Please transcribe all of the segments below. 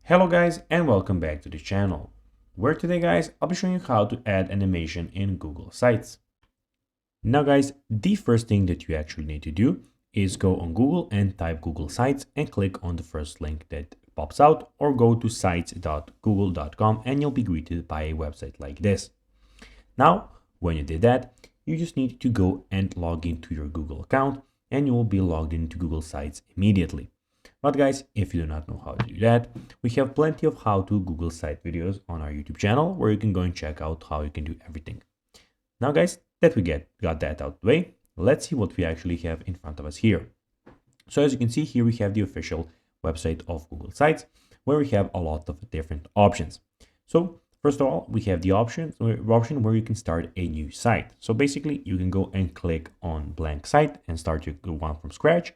Hello guys and welcome back to the channel, where today guys I'll be showing you how to add animation in Google Sites. Now guys, the first thing that you actually need to do is go on Google and type Google Sites and click on the first link that pops out, or go to sites.google.com and you'll be greeted by a website like this. Now when you did that, you just need to go and log into your Google account and you will be logged into Google Sites immediately. But guys, if you do not know how to do that, we have plenty of how to Google site videos on our YouTube channel where you can go and check out how you can do everything. Now guys, that we got that out of the way, let's see what we actually have in front of us here. So as you can see here, we have the official website of Google Sites where we have a lot of different options. So first of all, we have the option where you can start a new site. So basically you can go and click on blank site and start your one from scratch.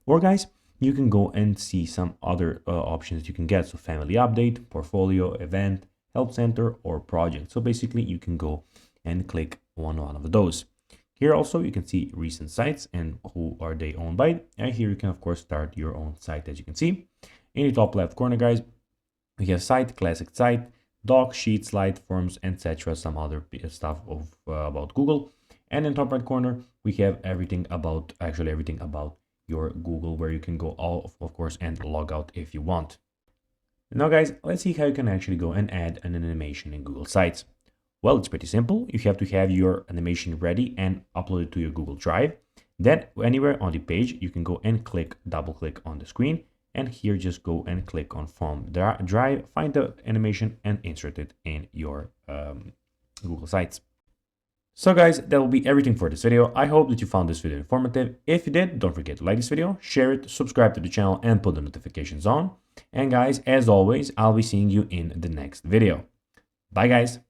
Or guys, you can go and see some other options you can get. So family update, portfolio, event, help center, or project. So basically you can go and click on one of those. Here also you can see recent sites and who are they owned by. And here you can of course start your own site. As you can see in the top left corner guys, we have site, classic site, doc, sheet, slide, forms, etc. Some other stuff of about Google. And in top right corner we have everything about your Google, where you can go of course and log out if you want. Now guys, let's see how you can actually go and add an animation in Google Sites. Well, it's pretty simple. You have to have your animation ready and upload it to your Google Drive. Then anywhere on the page you can go and double click on the screen, and here just go and click on From Drive, find the animation and insert it in your Google Sites. So guys, that will be everything for this video. I hope that you found this video informative. If you did, don't forget to like this video, share it, subscribe to the channel, and put the notifications on. And guys, as always, I'll be seeing you in the next video. Bye guys.